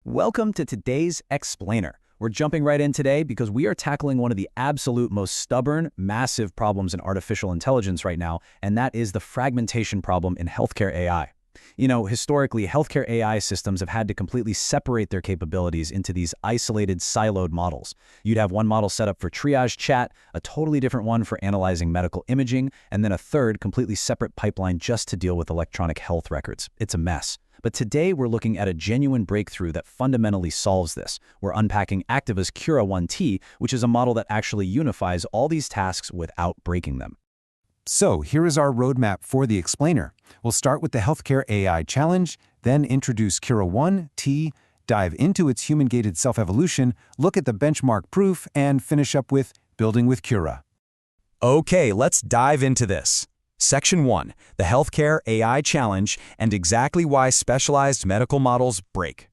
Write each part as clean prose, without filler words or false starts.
Welcome to today's Explainer. We're jumping right in today because we are tackling one of the absolute most stubborn, massive problems in artificial intelligence right now, and that is the fragmentation problem in healthcare AI. Historically, healthcare AI systems have had to completely separate their capabilities into these isolated, siloed models. You'd have one model set up for triage chat, a totally different one for analyzing medical imaging, and then a third, completely separate pipeline just to deal with electronic health records. It's a mess. But today, we're looking at a genuine breakthrough that fundamentally solves this. We're unpacking Activa's Cura 1T, which is a model that actually unifies all these tasks without breaking them. So here is our roadmap for the explainer. We'll start with the Healthcare AI Challenge, then introduce Cura 1T, dive into its human-gated self-evolution, look at the benchmark proof, and finish up with building with Cura. Okay, let's dive into this. Section 1, the Healthcare AI Challenge and exactly why specialized medical models break.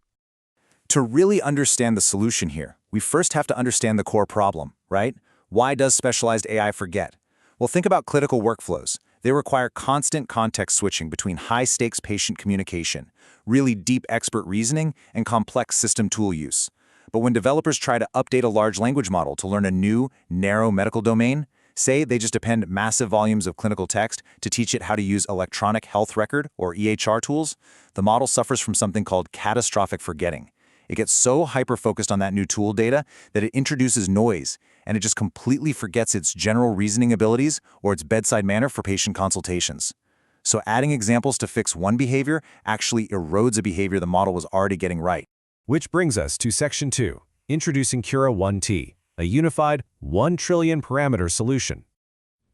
To really understand the solution here, we first have to understand the core problem, right? Why does specialized AI forget? Well, think about clinical workflows. They require constant context switching between high-stakes patient communication, really deep expert reasoning, and complex system tool use. But when developers try to update a large language model to learn a new, narrow medical domain, say they just append massive volumes of clinical text to teach it how to use electronic health record or EHR tools, the model suffers from something called catastrophic forgetting. It gets so hyper-focused on that new tool data that it introduces noise, and it just completely forgets its general reasoning abilities or its bedside manner for patient consultations. So adding examples to fix one behavior actually erodes a behavior the model was already getting right. Which brings us to Section 2, introducing Cura 1T, a unified 1 trillion parameter solution.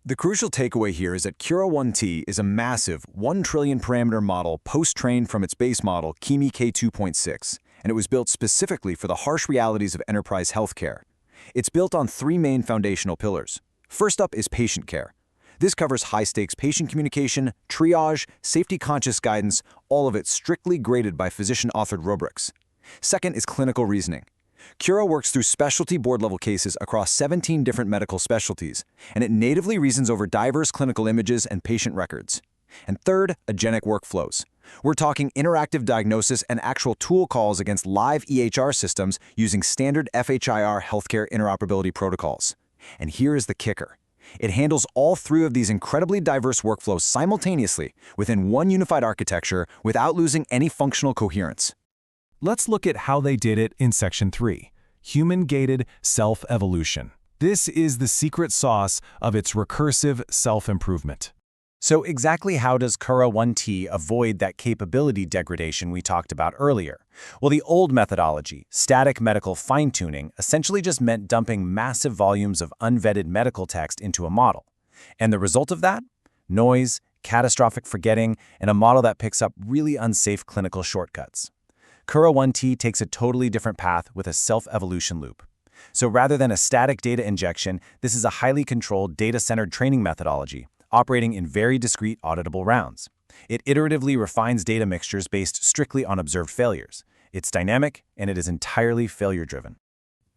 The crucial takeaway here is that Cura 1T is a massive 1 trillion parameter model post-trained from its base model, Kimi K2.6, and it was built specifically for the harsh realities of enterprise healthcare. It's built on 3 main foundational pillars. First up is patient care. This covers high-stakes patient communication, triage, safety-conscious guidance, all of it strictly graded by physician-authored rubrics. Second is clinical reasoning. Cura works through specialty board-level cases across 17 different medical specialties, and it natively reasons over diverse clinical images and patient records. And third, agentic workflows. We're talking interactive diagnosis and actual tool calls against live EHR systems using standard FHIR healthcare interoperability protocols. And here is the kicker. It handles all 3 of these incredibly diverse workflows simultaneously within one unified architecture without losing any functional coherence. Let's look at how they did it in Section 3, human-gated self-evolution. This is the secret sauce of its recursive self-improvement. So exactly how does Cura 1T avoid that capability degradation we talked about earlier? Well, the old methodology, static medical fine-tuning, essentially just meant dumping massive volumes of unvetted medical text into a model. And the result of that? Noise, catastrophic forgetting, and a model that picks up really unsafe clinical shortcuts. Cura 1T takes a totally different path with a self-evolution loop. So rather than a static data injection, this is a highly controlled data-centered training methodology, operating in very discrete auditable rounds. It iteratively refines data mixtures based strictly on observed failures. It's dynamic, and it is entirely failure-driven.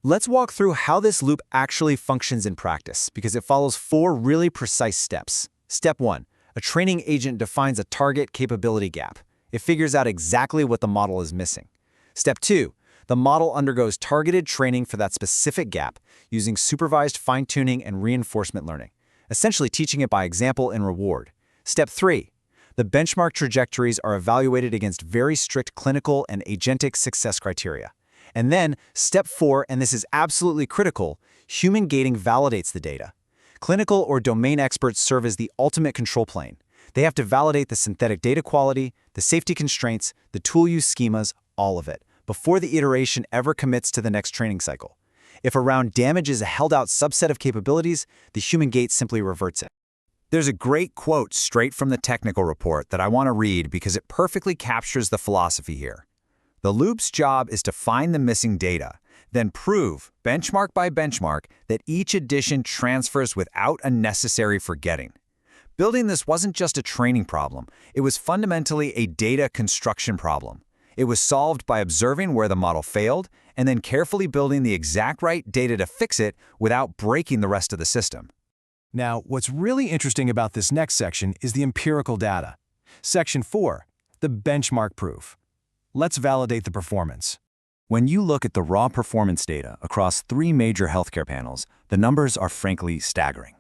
Let's walk through how this loop actually functions in practice, because it follows 4 really precise steps. Step 1. A training agent defines a target capability gap. It figures out exactly what the model is missing. Step 2. The model undergoes targeted training for that specific gap using supervised fine-tuning and reinforcement learning, essentially teaching it by example and reward. Step 3. The benchmark trajectories are evaluated against very strict clinical and agentic success criteria. And then, Step 4, and this is absolutely critical, human gating validates the data. Clinical or domain experts serve as the ultimate control plane. They have to validate the synthetic data quality, the safety constraints, the tool use schemas, all of it, before the iteration ever commits to the next training cycle. If a round damages a held-out subset of capabilities, the human gate simply reverts it. There's a great quote straight from the technical report that I want to read because it perfectly captures the philosophy here. The loop's job is to find the missing data, then prove, benchmark by benchmark, that each addition transfers without unnecessary forgetting. Building this wasn't just a training problem, it was fundamentally a data construction problem. It was solved by observing where the model failed and then carefully building the exact right data to fix it without breaking the rest of the system. Now, what's really interesting about this next section is the empirical data. Section 4, the benchmark proof. Let's validate the performance. When you look at the raw performance data across 3 major healthcare panels, the numbers are frankly staggering.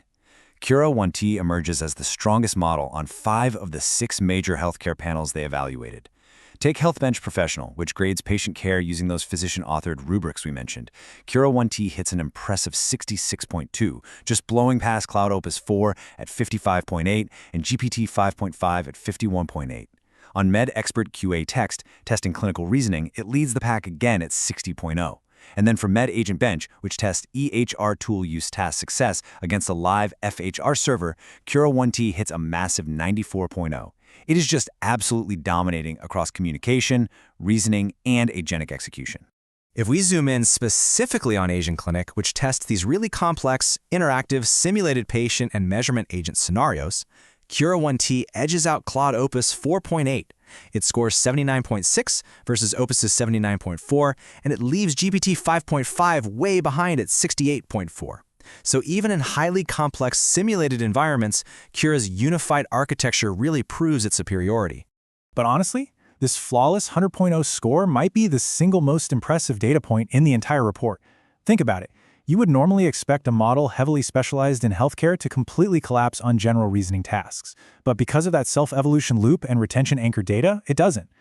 Cura 1T emerges as the strongest model on 5 of the 6 major healthcare panels they evaluated. Take HealthBench Professional, which grades patient care using those physician-authored rubrics we mentioned. Cura 1T hits an impressive 66.2, just blowing past Cloud Opus 4 at 55.8 and GPT 5.5 at 51.8. On MedExpert QA Text, testing clinical reasoning, it leads the pack again at 60.0. And then for Agent Bench, which tests EHR tool use task success against a live FHR server, Cura 1T hits a massive 94.0. It is just absolutely dominating across communication, reasoning, and agentic execution. If we zoom in specifically on Agent Clinic, which tests these really complex, interactive, simulated patient and measurement agent scenarios, Cura 1T edges out Cloud Opus 4.8. It scores 79.6 versus Opus's 79.4, and it leaves GPT 5.5 way behind at 68.4. So even in highly complex simulated environments, Cura's unified architecture really proves its superiority. But honestly, this flawless 100.0 score might be the single most impressive data point in the entire report. Think about it. You would normally expect a model heavily specialized in healthcare to completely collapse on general reasoning tasks. But because of that self-evolution loop and retention-anchored data, it doesn't.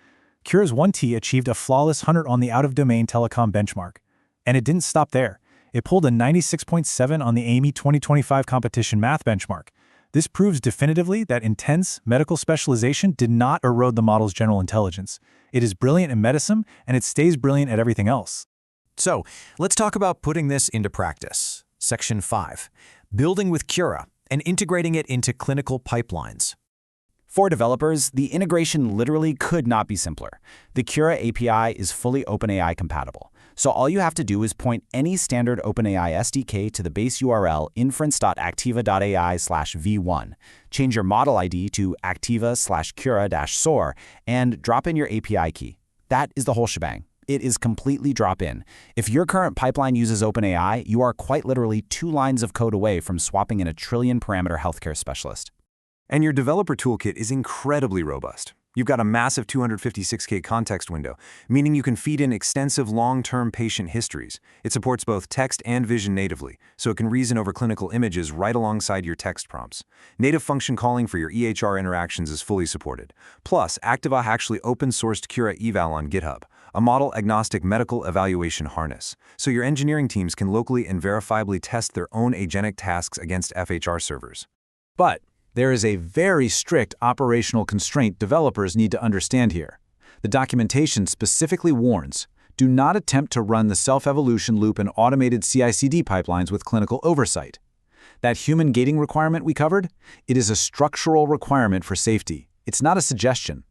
Cura's 1T achieved a flawless 100 on the out-of-domain telecom benchmark. And it didn't stop there. It pulled a 96.7 on the AMI 2025 competition math benchmark. This proves definitively that intense medical specialization did not erode the model's general intelligence. It is brilliant in medicine, and it stays brilliant at everything else. So, let's talk about putting this into practice. Section 5. Building with Cura and integrating it into clinical pipelines. For developers, the integration literally could not be simpler. The Cura API is fully OpenAI compatible. So all you have to do is point any standard OpenAI SDK to the base URL inference.activa.ai/v1, change your model ID to activa/cura-soar, and drop in your API key. That is the whole shebang. It is completely drop-in. If your current pipeline uses OpenAI, you are quite literally 2 lines of code away from swapping in a trillion-parameter healthcare specialist. And your developer toolkit is incredibly robust. You've got a massive 256K context window, meaning you can feed in extensive long-term patient histories. It supports both text and vision natively, so it can reason over clinical images right alongside your text prompts. Native function calling for your EHR interactions is fully supported. Plus, Activa actually open-sourced Cura eval on GitHub, a model-agnostic medical evaluation harness, so your engineering teams can locally and verifiably test their own agentic tasks against FHR servers. But there is a very strict operational constraint developers need to understand here. The documentation specifically warns, do not attempt to run the self-evolution loop and automated CI/CD pipelines with clinical oversight. That human gating requirement we covered, it is a structural requirement for safety. It's not a suggestion.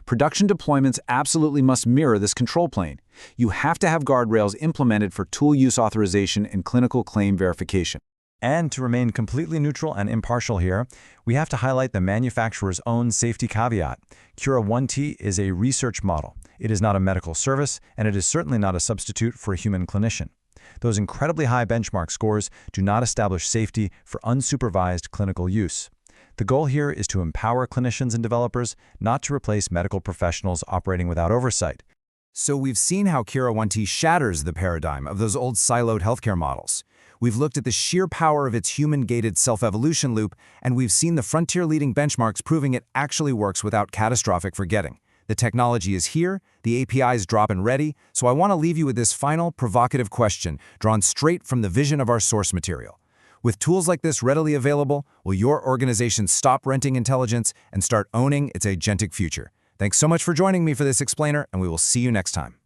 Production deployments absolutely must mirror this control plane. You have to have guardrails implemented for tool use authorization and clinical claim verification. And to remain completely neutral and impartial here, we have to highlight the manufacturer's own safety caveat. Cura 1T is a research model. It is not a medical service, and it is certainly not a substitute for a human clinician. Those incredibly high benchmark scores do not establish safety for unsupervised clinical use. The goal here is to empower clinicians and developers, not to replace medical professionals operating without oversight. So we've seen how Cura 1T shatters the paradigm of those old siloed healthcare models. We've looked at the sheer power of its human-gated self-evolution loop, and we've seen the frontier-leading benchmarks proving it actually works without catastrophic forgetting. The technology is here, the APIs drop and ready, so I want to leave you with this final, provocative question drawn straight from the vision of our source material. With tools like this readily available, will your organization stop renting intelligence and start owning its agentic future? Thanks so much for joining me for this explainer, and we will see you next time.